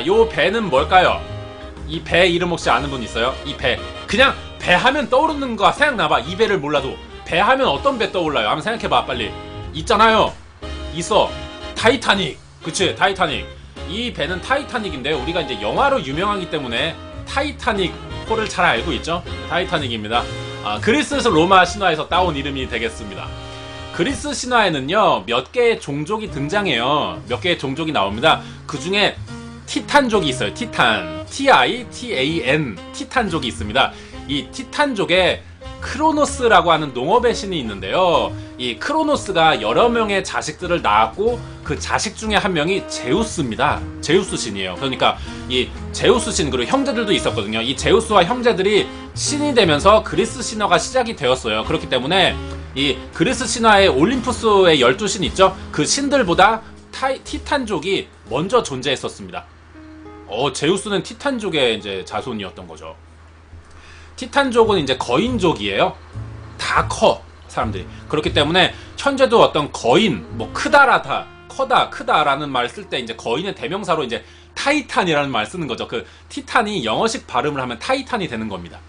요 배는 뭘까요? 이 배 이름 혹시 아는 분 있어요? 이 배. 그냥 배 하면 떠오르는 거 생각나봐. 이 배를 몰라도. 배 하면 어떤 배 떠올라요? 한번 생각해봐, 빨리. 있잖아요. 있어. 타이타닉. 그치, 타이타닉. 이 배는 타이타닉인데, 우리가 이제 영화로 유명하기 때문에 타이타닉 호를 잘 알고 있죠? 타이타닉입니다. 그리스에서 로마 신화에서 따온 이름이 되겠습니다. 그리스 신화에는요, 몇 개의 종족이 등장해요. 몇 개의 종족이 나옵니다. 그 중에 티탄족이 있어요. 티탄. T-I-T-A-N. 티탄족이 있습니다. 이 티탄족에 크로노스라고 하는 농업의 신이 있는데요. 이 크로노스가 여러 명의 자식들을 낳았고 그 자식 중에 한 명이 제우스입니다. 제우스 신이에요. 그러니까 이 제우스 신, 그리고 형제들도 있었거든요. 이 제우스와 형제들이 신이 되면서 그리스 신화가 시작이 되었어요. 그렇기 때문에 이 그리스 신화의 올림푸스의 12신 있죠? 그 신들보다 티탄족이 먼저 존재했었습니다. 제우스는 티탄족의 이제 자손이었던 거죠. 티탄족은 이제 거인족이에요. 다 커, 사람들이. 그렇기 때문에 현재도 어떤 거인, 뭐 크다라다, 크다라는 말 쓸 때 이제 거인의 대명사로 이제 타이탄이라는 말 쓰는 거죠. 그 티탄이 영어식 발음을 하면 타이탄이 되는 겁니다.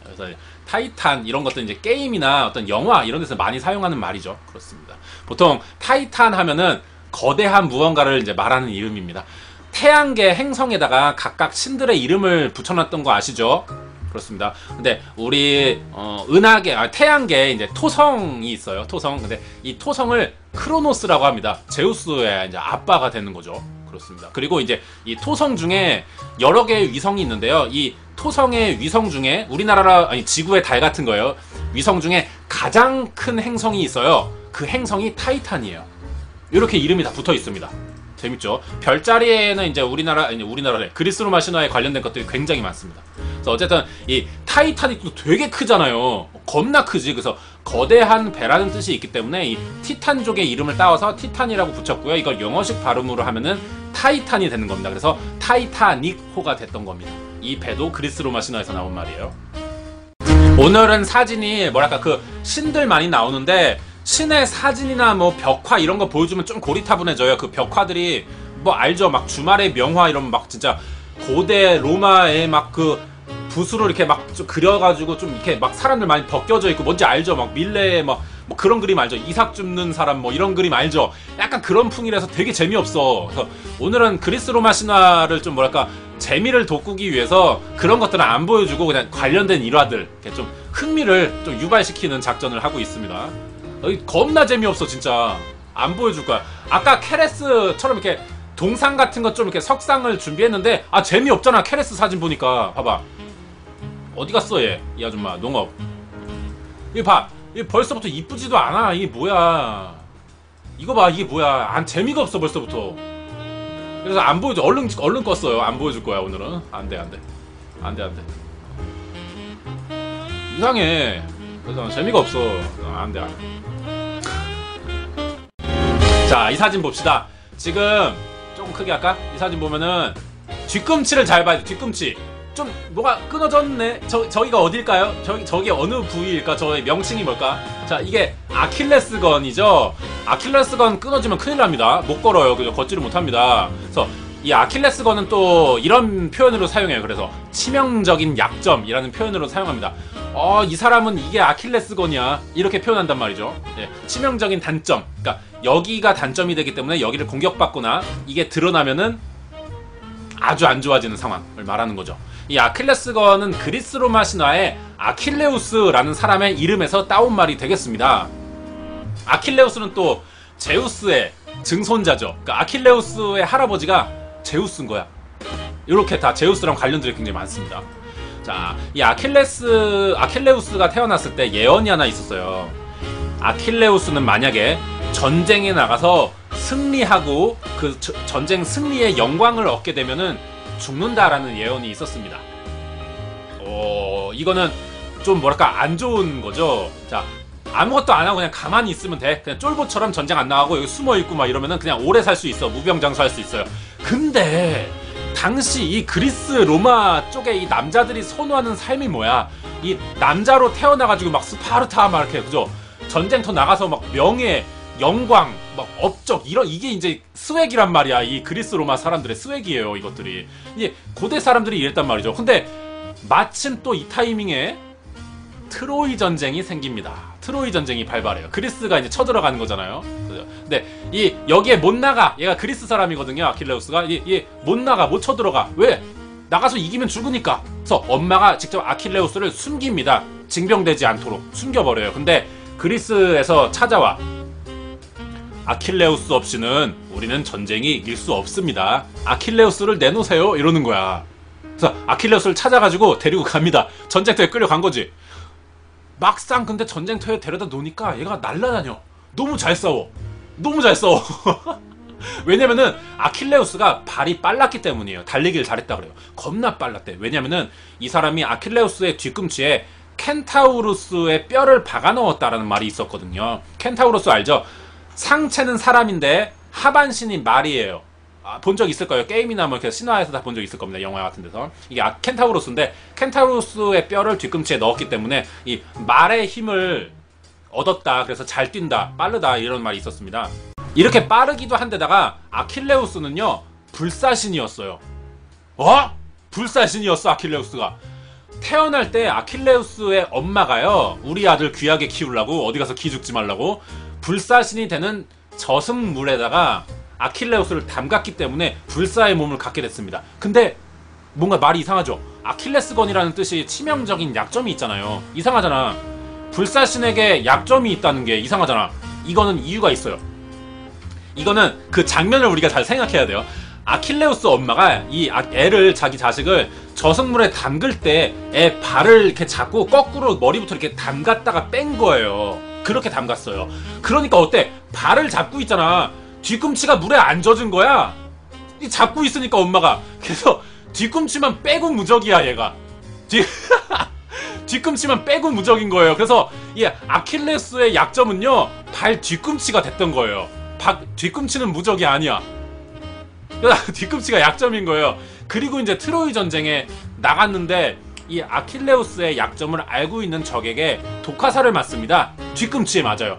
그래서 타이탄 이런 것들 이제 게임이나 어떤 영화 이런 데서 많이 사용하는 말이죠. 그렇습니다. 보통 타이탄 하면은 거대한 무언가를 이제 말하는 이름입니다. 태양계 행성에다가 각각 신들의 이름을 붙여놨던 거 아시죠? 그렇습니다. 근데 우리 은하계, 태양계에 이제 토성이 있어요. 토성. 근데 이 토성을 크로노스라고 합니다. 제우스의 이제 아빠가 되는 거죠. 그렇습니다. 그리고 이제 이 토성 중에 여러 개의 위성이 있는데요. 이 토성의 위성 중에 지구의 달 같은 거예요. 위성 중에 가장 큰 행성이 있어요. 그 행성이 타이탄이에요. 이렇게 이름이 다 붙어 있습니다. 재밌죠? 별자리에는 이제 우리나라래. 그리스 로마 신화에 관련된 것들이 굉장히 많습니다. 그래서 어쨌든 이 타이타닉도 되게 크잖아요. 겁나 크지. 그래서 거대한 배라는 뜻이 있기 때문에 이 티탄족의 이름을 따와서 티탄이라고 붙였고요. 이걸 영어식 발음으로 하면은 타이탄이 되는 겁니다. 그래서 타이타닉호가 됐던 겁니다. 이 배도 그리스 로마 신화에서 나온 말이에요. 오늘은 사진이 뭐랄까 그 신들 많이 나오는데 신의 사진이나 뭐 벽화 이런 거 보여주면 좀 고리타분해져요. 그 벽화들이 뭐 알죠? 막 주말의 명화 이러면 막 진짜 고대 로마에 막 그 붓으로 이렇게 막 좀 그려가지고 좀 이렇게 막 사람들 많이 벗겨져 있고 뭔지 알죠? 막 밀레에 뭐 그런 그림 알죠? 이삭 줍는 사람 뭐 이런 그림 알죠? 약간 그런 풍이라서 되게 재미없어. 그래서 오늘은 그리스 로마 신화를 좀 뭐랄까 재미를 돋구기 위해서 그런 것들은 안 보여주고 그냥 관련된 일화들 이렇게 좀 흥미를 좀 유발시키는 작전을 하고 있습니다. 겁나 재미없어 진짜. 안 보여줄 거야. 아까 케레스처럼 이렇게 동상 같은 것 좀 이렇게 석상을 준비했는데 재미없잖아. 케레스 사진 보니까 봐봐. 어디 갔어 얘? 이 아줌마 농업. 이거 봐. 이게 벌써부터 이쁘지도 않아. 이게 뭐야? 이거 봐. 이게 뭐야? 재미가 없어 벌써부터. 그래서 안 보여줘. 얼른 껐어요. 안 보여줄 거야 오늘은. 안돼. 이상해. 그래서 재미가 없어. 안돼. 자, 이 사진 봅시다. 지금 조금 크게 할까? 이 사진 보면은 뒤꿈치를 잘 봐야 돼. 뒤꿈치 좀 뭐가 끊어졌네. 저기가 어딜까요? 저기 어느 부위일까? 저의 명칭이 뭘까? 자, 이게 아킬레스건이죠. 아킬레스건 끊어지면 큰일 납니다. 못 걸어요. 그죠? 걷지를 못합니다. 그래서 이 아킬레스건은 또 이런 표현으로 사용해요. 그래서 치명적인 약점이라는 표현으로 사용합니다. 이 사람은 이게 아킬레스건이야. 이렇게 표현한단 말이죠. 예, 치명적인 단점. 그러니까 여기가 단점이 되기 때문에 여기를 공격받거나 이게 드러나면은 아주 안 좋아지는 상황을 말하는 거죠. 이 아킬레스건은 그리스 로마 신화의 아킬레우스라는 사람의 이름에서 따온 말이 되겠습니다. 아킬레우스는 또 제우스의 증손자죠. 그러니까 아킬레우스의 할아버지가 제우스인 거야. 이렇게 다 제우스랑 관련들이 굉장히 많습니다. 자, 이 아킬레우스가 태어났을 때 예언이 하나 있었어요. 아킬레우스는 만약에 전쟁에 나가서 승리하고 그 전쟁 승리의 영광을 얻게 되면은 죽는다라는 예언이 있었습니다. 이거는 좀 뭐랄까 안 좋은 거죠. 자, 아무것도 안 하고 그냥 가만히 있으면 돼. 그냥 쫄보처럼 전쟁 안 나가고 여기 숨어 있고 막 이러면은 그냥 오래 살 수 있어. 무병장수할 수 있어요. 근데 당시 이 그리스 로마 쪽에 이 남자들이 선호하는 삶이 뭐야? 이 남자로 태어나가지고 막 스파르타 막 이렇게 그죠? 전쟁터 나가서 막 명예 영광, 막 업적 이런 이게 이제 스웩이란 말이야. 이 그리스 로마 사람들의 스웩이에요. 이것들이 이제 고대 사람들이 이랬단 말이죠. 근데 마침 또 이 타이밍에 트로이 전쟁이 생깁니다. 트로이 전쟁이 발발해요. 그리스가 이제 쳐들어가는 거잖아요. 근데 이 여기에 못 나가. 얘가 그리스 사람이거든요. 아킬레우스가 얘 못 나가, 못 쳐들어가. 왜? 나가서 이기면 죽으니까. 그래서 엄마가 직접 아킬레우스를 숨깁니다. 징병되지 않도록 숨겨버려요. 근데 그리스에서 찾아와. 아킬레우스 없이는 우리는 전쟁이 이길 수 없습니다. 아킬레우스를 내놓으세요. 이러는 거야. 그래서 아킬레우스를 찾아가지고 데리고 갑니다. 전쟁터에 끌려간 거지. 막상 근데 전쟁터에 데려다 놓으니까 얘가 날라다녀. 너무 잘 싸워. 너무 잘 싸워. 왜냐면은 아킬레우스가 발이 빨랐기 때문이에요. 달리기를 잘했다 그래요. 겁나 빨랐대. 왜냐면은 이 사람이 아킬레우스의 뒤꿈치에 켄타우루스의 뼈를 박아 넣었다라는 말이 있었거든요. 켄타우루스 알죠? 상체는 사람인데 하반신이 말이에요. 본 적 있을 거예요. 게임이나 뭐 이렇게 신화에서 다 본 적 있을 겁니다. 영화 같은 데서. 이게 켄타우루스인데 켄타우루스의 뼈를 뒤꿈치에 넣었기 때문에 이 말의 힘을 얻었다. 그래서 잘 뛴다, 빠르다 이런 말이 있었습니다. 이렇게 빠르기도 한데다가 아킬레우스는요 불사신이었어요. 불사신이었어. 아킬레우스가 태어날 때 아킬레우스의 엄마가요 우리 아들 귀하게 키우려고 어디 가서 기죽지 말라고 불사신이 되는 저승물에다가 아킬레우스를 담갔기 때문에 불사의 몸을 갖게 됐습니다. 근데 뭔가 말이 이상하죠. 아킬레스건이라는 뜻이 치명적인 약점이 있잖아요. 이상하잖아. 불사신에게 약점이 있다는 게 이상하잖아. 이거는 이유가 있어요. 이거는 그 장면을 우리가 잘 생각해야 돼요. 아킬레우스 엄마가 이 애를, 자기 자식을 저승물에 담글 때 애 발을 이렇게 잡고 거꾸로 머리부터 이렇게 담갔다가 뺀 거예요. 그렇게 담갔어요. 그러니까 어때? 발을 잡고 있잖아. 뒤꿈치가 물에 안 젖은 거야. 잡고 있으니까 엄마가. 그래서 뒤꿈치만 빼고 무적이야 얘가. 뒤꿈치만 빼고 무적인 거예요. 그래서 이 아킬레스의 약점은요 발 뒤꿈치가 됐던 거예요. 뒤꿈치는 무적이 아니야. 뒤꿈치가 약점인 거예요. 그리고 이제 트로이 전쟁에 나갔는데 이 아킬레우스의 약점을 알고 있는 적에게 독화살을 맞습니다. 뒤꿈치에 맞아요.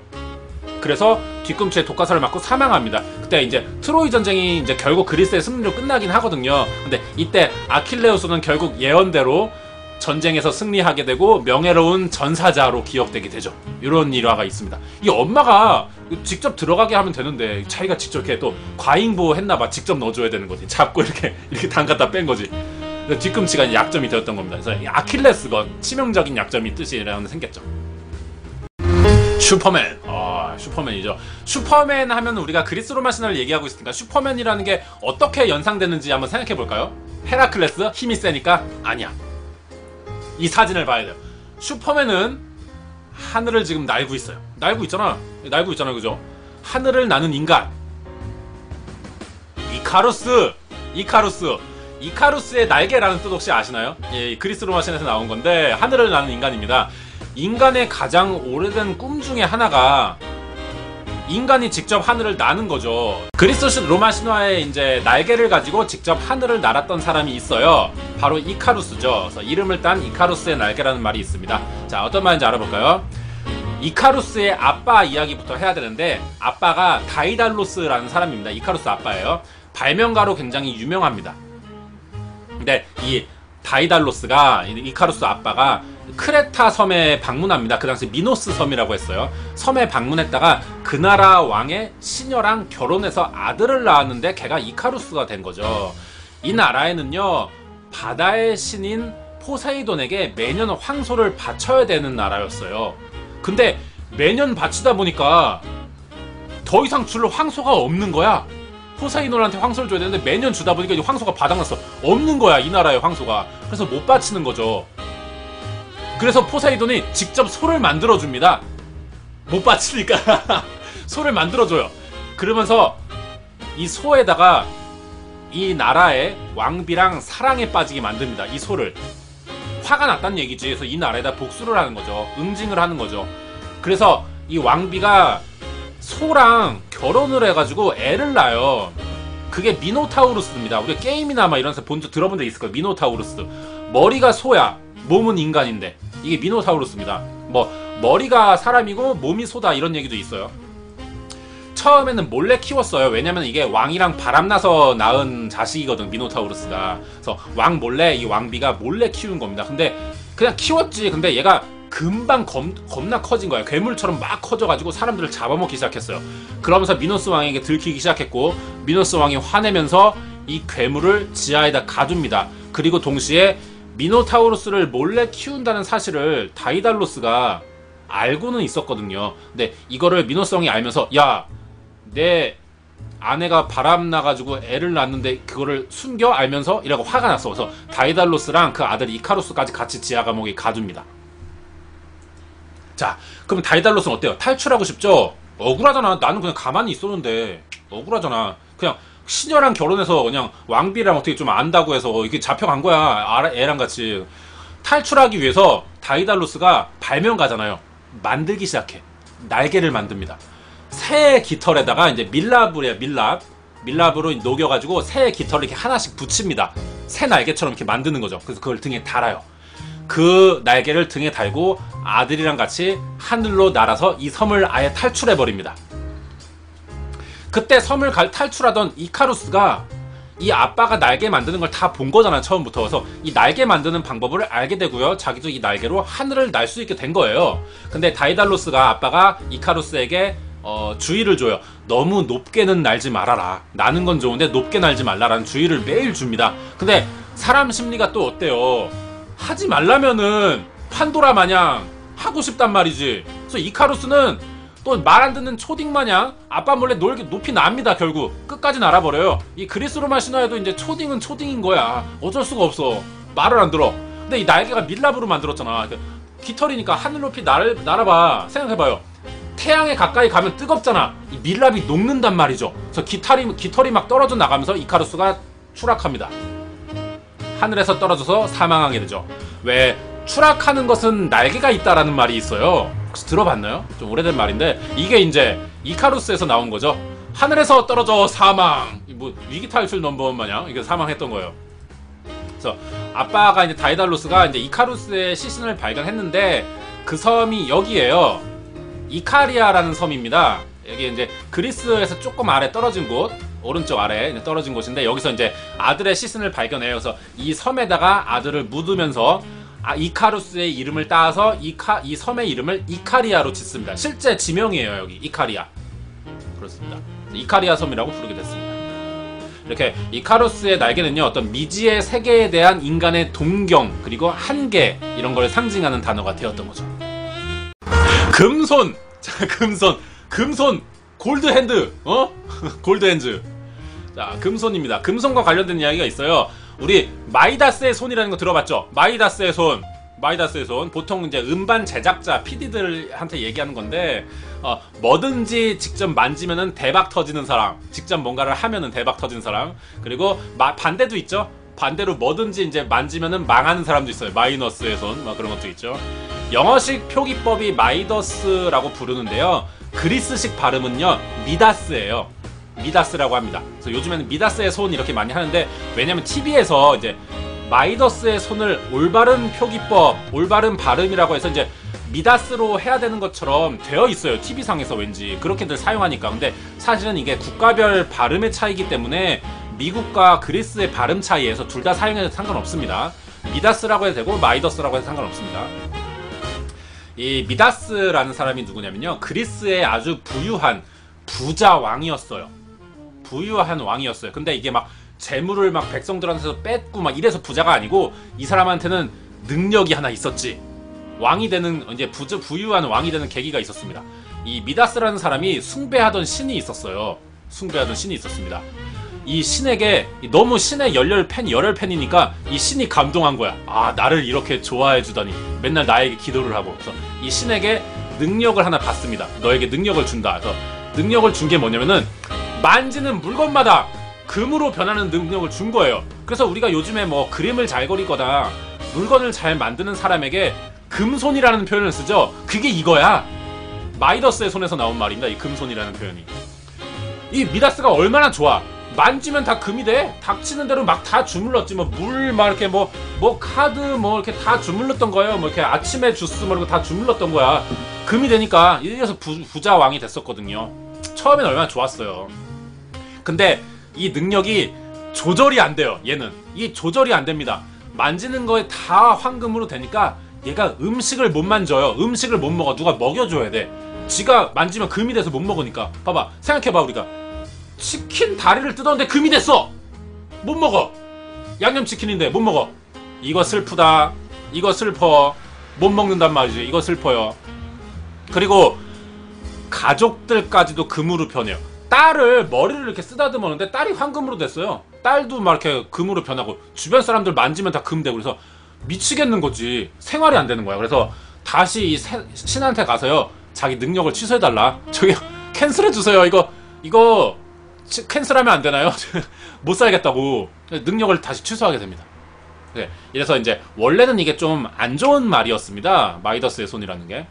그래서 뒤꿈치에 독화살을 맞고 사망합니다. 그때 이제 트로이 전쟁이 이제 결국 그리스의 승리로 끝나긴 하거든요. 근데 이때 아킬레우스는 결국 예언대로 전쟁에서 승리하게 되고 명예로운 전사자로 기억되게 되죠. 이런 일화가 있습니다. 이 엄마가 직접 들어가게 하면 되는데 자기가 직접 이렇게 또 과잉보호 했나봐. 직접 넣어줘야 되는 거지. 잡고 이렇게 담갔다 뺀 거지. 뒤꿈치가 약점이 되었던 겁니다. 그래서 아킬레스건 치명적인 약점이 뜻이라는 생겼죠. 슈퍼맨. 슈퍼맨이죠. 슈퍼맨 하면 우리가 그리스 로마 신화를 얘기하고 있으니까 슈퍼맨이라는 게 어떻게 연상되는지 한번 생각해 볼까요? 헤라클레스? 힘이 세니까? 아니야. 이 사진을 봐야 돼요. 슈퍼맨은 하늘을 지금 날고 있어요. 날고 있잖아. 그죠? 하늘을 나는 인간. 이카루스의 날개라는 뜻 혹시 아시나요? 예, 그리스 로마 신에서 나온 건데 하늘을 나는 인간입니다. 인간의 가장 오래된 꿈 중에 하나가 인간이 직접 하늘을 나는 거죠. 그리스 로마 신화에 이제 날개를 가지고 직접 하늘을 날았던 사람이 있어요. 바로 이카루스죠. 그래서 이름을 딴 이카루스의 날개라는 말이 있습니다. 자, 어떤 말인지 알아볼까요? 이카루스의 아빠 이야기부터 해야 되는데 아빠가 다이달로스라는 사람입니다. 이카루스 아빠예요. 발명가로 굉장히 유명합니다. 근데 이 다이달로스가 이카루스 아빠가 크레타 섬에 방문합니다. 그 당시 미노스 섬이라고 했어요. 섬에 방문했다가 그 나라 왕의 시녀랑 결혼해서 아들을 낳았는데 걔가 이카루스가 된 거죠. 이 나라에는요 바다의 신인 포세이돈에게 매년 황소를 바쳐야 되는 나라였어요. 근데 매년 바치다 보니까 더 이상 줄 황소가 없는 거야. 포세이돈한테 황소를 줘야 되는데 매년 주다 보니까 이 황소가 바닥났어. 없는 거야 이 나라의 황소가. 그래서 못 바치는 거죠. 그래서 포세이돈이 직접 소를 만들어줍니다. 못 바치니까 소를 만들어줘요. 그러면서 이 소에다가 이 나라의 왕비랑 사랑에 빠지게 만듭니다. 이 소를. 화가 났다는 얘기지. 그래서 이 나라에다 복수를 하는 거죠. 응징을 하는 거죠. 그래서 이 왕비가 소랑 결혼을 해가지고 애를 낳아요. 그게 미노타우루스입니다. 우리 게임이나 막 이런 데서 들어본 적 있을 거예요. 미노타우루스. 머리가 소야. 몸은 인간인데. 이게 미노타우루스입니다. 뭐 머리가 사람이고 몸이 소다 이런 얘기도 있어요. 처음에는 몰래 키웠어요. 왜냐면 이게 왕이랑 바람나서 낳은 자식이거든, 미노타우루스가. 그래서 왕 몰래, 이 왕비가 몰래 키운 겁니다. 근데 그냥 키웠지. 근데 얘가 금방 겁나 커진 거야. 괴물처럼 막 커져가지고 사람들을 잡아먹기 시작했어요. 그러면서 미노스 왕에게 들키기 시작했고, 미노스 왕이 화내면서 이 괴물을 지하에다 가둡니다. 그리고 동시에 미노타우루스를 몰래 키운다는 사실을 다이달로스가 알고는 있었거든요. 근데 이거를 미노스 왕이 알면서, 야, 내 아내가 바람 나가지고 애를 낳는데 그거를 숨겨? 알면서? 이라고 화가 났어. 그래서 다이달로스랑 그 아들 이카루스까지 같이 지하 감옥에 가둡니다. 자, 그럼 다이달로스는 어때요? 탈출하고 싶죠? 억울하잖아. 나는 그냥 가만히 있었는데 억울하잖아. 그냥 시녀랑 결혼해서 그냥 왕비랑 어떻게 좀 안다고 해서 이렇게 잡혀간 거야. 애랑 같이. 탈출하기 위해서 다이달로스가 발명가잖아요. 만들기 시작해. 날개를 만듭니다. 새 깃털에다가 이제 밀랍이에요. 밀랍으로 녹여가지고 새 깃털을 이렇게 하나씩 붙입니다. 새 날개처럼 이렇게 만드는 거죠. 그래서 그걸 등에 달아요. 그 날개를 등에 달고 아들이랑 같이 하늘로 날아서 이 섬을 아예 탈출해버립니다. 그때 섬을 탈출하던 이카루스가 이 아빠가 날개 만드는 걸 다 본 거잖아, 처음부터. 그래서 이 날개 만드는 방법을 알게 되고요. 자기도 이 날개로 하늘을 날 수 있게 된 거예요. 근데 다이달로스가, 아빠가 이카루스에게 주의를 줘요. 너무 높게는 날지 말아라. 나는 건 좋은데 높게 날지 말라라는 주의를 매일 줍니다. 근데 사람 심리가 또 어때요? 하지 말라면은 판도라 마냥 하고 싶단 말이지. 그래서 이카루스는 또 말 안 듣는 초딩 마냥 아빠 몰래 높이 납니다. 결국 끝까지 날아버려요. 이 그리스 로마 신화에도 이제 초딩은 초딩인 거야. 어쩔 수가 없어. 말을 안 들어. 근데 이 날개가 밀랍으로 만들었잖아. 깃털이니까 하늘 높이 날아봐. 생각해봐요. 태양에 가까이 가면 뜨겁잖아. 이 밀랍이 녹는단 말이죠. 그래서 깃털이 막 떨어져 나가면서 이카루스가 추락합니다. 하늘에서 떨어져서 사망하게 되죠. 왜 추락하는 것은 날개가 있다라는 말이 있어요. 혹시 들어봤나요? 좀 오래된 말인데 이게 이제 이카루스에서 나온 거죠. 하늘에서 떨어져 사망. 뭐 위기 탈출 넘버원 마냥 이게 사망했던 거예요. 그래서 아빠가 이제 다이달로스가 이제 이카루스의 시신을 발견했는데 그 섬이 여기에요. 이카리아라는 섬입니다. 여기 이제 그리스에서 조금 아래 떨어진 곳, 오른쪽 아래 떨어진 곳인데 여기서 이제 아들의 시신을 발견해요. 그래서 이 섬에다가 아들을 묻으면서 이카루스의 이름을 따서 이 섬의 이름을 이카리아로 짓습니다. 실제 지명이에요. 여기 이카리아. 그렇습니다. 이카리아 섬이라고 부르게 됐습니다. 이렇게 이카루스의 날개는요, 어떤 미지의 세계에 대한 인간의 동경 그리고 한계 이런 걸 상징하는 단어가 되었던 거죠. 금손! 자, 금손! 골드핸드! 골드핸즈. 자, 금손입니다. 금손과 관련된 이야기가 있어요. 우리 마이다스의 손이라는 거 들어봤죠? 마이다스의 손. 보통 이제 음반 제작자, PD들한테 얘기하는 건데, 뭐든지 직접 만지면은 대박 터지는 사람, 직접 뭔가를 하면은 대박 터지는 사람, 그리고 반대도 있죠? 반대로 뭐든지 이제 만지면은 망하는 사람도 있어요. 마이너스의 손, 막 그런 것도 있죠. 영어식 표기법이 마이더스라고 부르는데요. 그리스식 발음은요, 미다스예요. 미다스라고 합니다. 그래서 요즘에는 미다스의 손 이렇게 많이 하는데, 왜냐면 TV에서 이제 마이더스의 손을 올바른 표기법, 올바른 발음이라고 해서 이제 미다스로 해야 되는 것처럼 되어 있어요. TV상에서 왠지 그렇게들 사용하니까. 근데 사실은 이게 국가별 발음의 차이기 때문에 미국과 그리스의 발음 차이에서 둘 다 사용해도 상관없습니다. 미다스라고 해도 되고 마이더스라고 해도 상관없습니다. 이 미다스라는 사람이 누구냐면요, 그리스의 아주 부유한 부자 왕이었어요. 부유한 왕이었어요. 근데 이게 막 재물을 막 백성들한테서 뺏고 막 이래서 부자가 아니고, 이 사람한테는 능력이 하나 있었지. 왕이 되는, 이제 부유한 왕이 되는 계기가 있었습니다. 이 미다스라는 사람이 숭배하던 신이 있었어요. 숭배하던 신이 있었습니다. 이 신에게 너무 신의 열혈 팬이니까 이 신이 감동한 거야. 아, 나를 이렇게 좋아해 주다니. 맨날 나에게 기도를 하고. 그래서 이 신에게 능력을 하나 받습니다. 너에게 능력을 준다. 그래서 능력을 준 게 뭐냐면은 만지는 물건마다 금으로 변하는 능력을 준 거예요. 그래서 우리가 요즘에 뭐 그림을 잘 그리거나 물건을 잘 만드는 사람에게 금손이라는 표현을 쓰죠. 그게 이거야. 마이더스의 손에서 나온 말입니다. 이 금손이라는 표현이. 이 미다스가 얼마나 좋아. 만지면 다 금이 돼. 닥치는 대로 막 다 주물렀지. 뭐 물 막 이렇게 뭐 카드 뭐 이렇게 다 주물렀던 거예요. 뭐 이렇게 아침에 주스 뭐 이런 거 다 주물렀던 거야. 금이 되니까 이래서 부자 왕이 됐었거든요. 처음엔 얼마나 좋았어요. 근데 이 능력이 조절이 안 돼요. 얘는 이 조절이 안 됩니다. 만지는 거에 다 황금으로 되니까 얘가 음식을 못 만져요. 음식을 못 먹어. 누가 먹여줘야 돼. 지가 만지면 금이 돼서 못 먹으니까. 봐봐, 생각해봐. 우리가 치킨 다리를 뜯었는데 금이 됐어. 못 먹어. 양념치킨인데 못 먹어. 이거 슬프다. 이거 슬퍼. 못 먹는단 말이지. 이거 슬퍼요. 그리고 가족들까지도 금으로 변해요. 딸을 머리를 이렇게 쓰다듬었는데 딸이 황금으로 됐어요. 딸도 막 이렇게 금으로 변하고 주변 사람들 만지면 다 금 되고. 그래서 미치겠는 거지. 생활이 안 되는 거야. 그래서 다시 이 신한테 가서요, 자기 능력을 취소해달라. 저기 캔슬해주세요. 이거 캔슬하면 안 되나요? 못 살겠다고. 능력을 다시 취소하게 됩니다. 네, 이래서 이제 원래는 이게 좀 안 좋은 말이었습니다. 마이더스의 손이라는 게.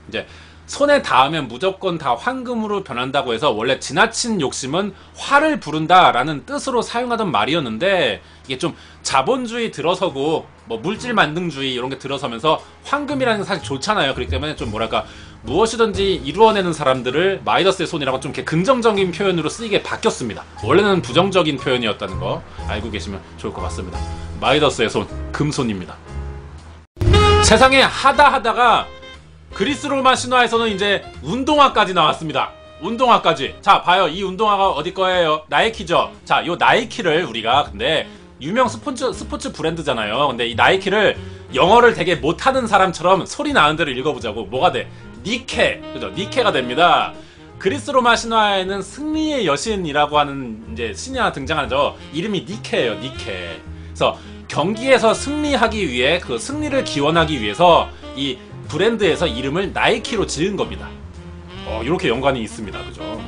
이제 손에 닿으면 무조건 다 황금으로 변한다고 해서 원래 지나친 욕심은 화를 부른다라는 뜻으로 사용하던 말이었는데, 이게 좀 자본주의 들어서고 뭐 물질 만능주의 이런 게 들어서면서 황금이라는 게 사실 좋잖아요. 그렇기 때문에 좀 뭐랄까, 무엇이든지 이루어내는 사람들을 마이더스의 손이라고 좀 이렇게 긍정적인 표현으로 쓰이게 바뀌었습니다. 원래는 부정적인 표현이었다는 거 알고 계시면 좋을 것 같습니다. 마이더스의 손, 금손입니다. 세상에 하다가 그리스 로마 신화에서는 이제 운동화까지 나왔습니다. 운동화까지. 자, 봐요. 이 운동화가 어디 거예요? 나이키죠. 자, 요 나이키를 우리가 근데 유명 스포츠 브랜드잖아요. 근데 이 나이키를 영어를 되게 못하는 사람처럼 소리 나는 대로 읽어보자고. 뭐가 돼? 니케. 그죠? 니케가 됩니다. 그리스 로마 신화에는 승리의 여신이라고 하는 이제 신이 하나 등장하죠. 이름이 니케예요. 니케. 그래서 경기에서 승리하기 위해, 그 승리를 기원하기 위해서 이 브랜드에서 이름을 나이키로 지은 겁니다. 이렇게 연관이 있습니다. 그죠?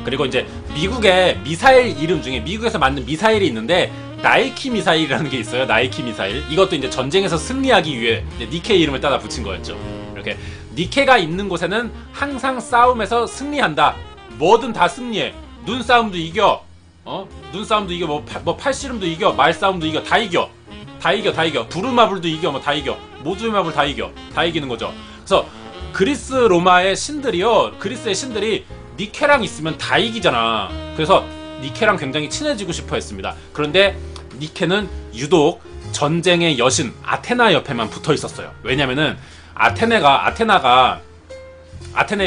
그리고 이제 미국의 미사일 이름 중에 미국에서 만든 미사일이 있는데 나이키 미사일이라는 게 있어요. 나이키 미사일. 이것도 이제 전쟁에서 승리하기 위해 이제 니케 이름을 따다 붙인 거였죠. 이렇게 니케가 있는 곳에는 항상 싸움에서 승리한다. 뭐든 다 승리해. 눈싸움도 이겨. 눈싸움도 이겨. 뭐 팔씨름도 이겨. 말싸움도 이겨. 다 이겨. 다 이겨. 부르마블도 이겨. 뭐 다 이겨. 모두의 마블 다 이겨. 다 이기는 거죠. 그래서 그리스 로마의 신들이요, 그리스의 신들이 니케랑 있으면 다 이기잖아. 그래서 니케랑 굉장히 친해지고 싶어 했습니다. 그런데 니케는 유독 전쟁의 여신 아테나 옆에만 붙어 있었어요. 왜냐면은 아테네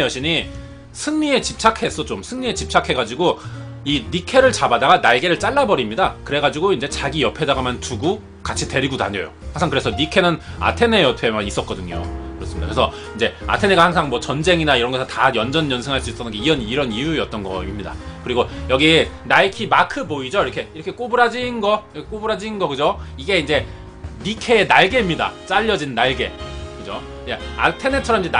여신이 승리에 집착했어. 좀 승리에 집착해가지고 이 니케를 잡아다가 날개를 잘라버립니다. 그래가지고 이제 자기 옆에다가만 두고 같이 데리고 다녀요. 항상. 그래서 니케는 아테네 옆에만 있었거든요. 그렇습니다. 그래서 이제 아테네가 항상 뭐 전쟁이나 이런 거에서 다 연전연승할 수 있었던 게 이런 이유였던 거입니다. 그리고 여기 나이키 마크 보이죠? 이렇게 꼬부라진 거, 그죠? 이게 이제 니케의 날개입니다. 잘려진 날개. 그죠? 아테네처럼 이제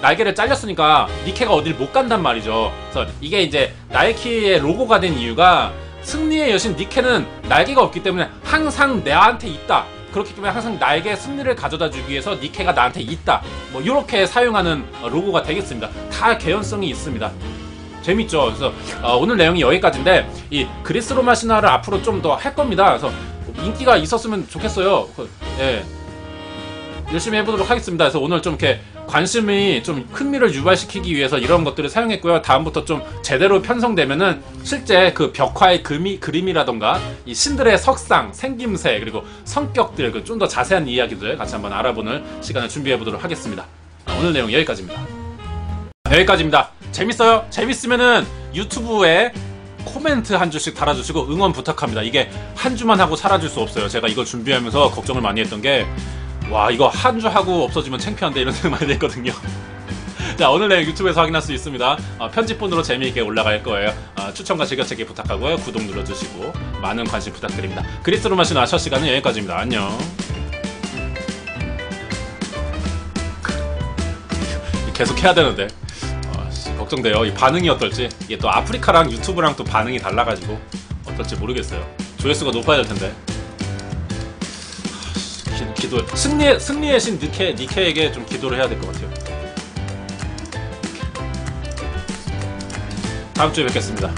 날개를 잘렸으니까 니케가 어딜 못 간단 말이죠. 그래서 이게 이제 나이키의 로고가 된 이유가, 승리의 여신 니케는 날개가 없기 때문에 항상 나한테 있다. 그렇기 때문에 항상 나에게 승리를 가져다 주기 위해서 니케가 나한테 있다. 뭐 이렇게 사용하는 로고가 되겠습니다. 다 개연성이 있습니다. 재밌죠? 그래서 오늘 내용이 여기까지인데, 이 그리스 로마 신화를 앞으로 좀 더 할 겁니다. 그래서 인기가 있었으면 좋겠어요. 예. 열심히 해보도록 하겠습니다. 그래서 오늘 좀 이렇게 관심이 좀 흥미를 유발시키기 위해서 이런 것들을 사용했고요. 다음부터 좀 제대로 편성되면은 실제 그 벽화의 그림이라던가 이 신들의 석상, 생김새, 그리고 성격들, 좀 더 자세한 이야기들 같이 한번 알아보는 시간을 준비해보도록 하겠습니다. 오늘 내용 여기까지입니다. 재밌어요? 재밌으면은 유튜브에 코멘트 한 줄씩 달아주시고 응원 부탁합니다. 이게 한 주만 하고 사라질 수 없어요. 제가 이걸 준비하면서 걱정을 많이 했던 게, 와, 이거 한 주 하고 없어지면 창피한데, 이런 생각 많이 했거든요. 자, 오늘 내용 유튜브에서 확인할 수 있습니다. 편집본으로 재미있게 올라갈 거예요. 추천과 즐겨찾기 부탁하고요. 구독 눌러주시고 많은 관심 부탁드립니다. 그리스 로마 신화 첫 시간은 여기까지입니다. 안녕. 계속 해야 되는데 걱정돼요. 이 반응이 어떨지. 이게 또 아프리카랑 유튜브랑 또 반응이 달라가지고 어떨지 모르겠어요. 조회수가 높아야 될 텐데. 기도, 승리의 신 니케에게 좀 기도를 해야 될 것 같아요. 다음 주에 뵙겠습니다.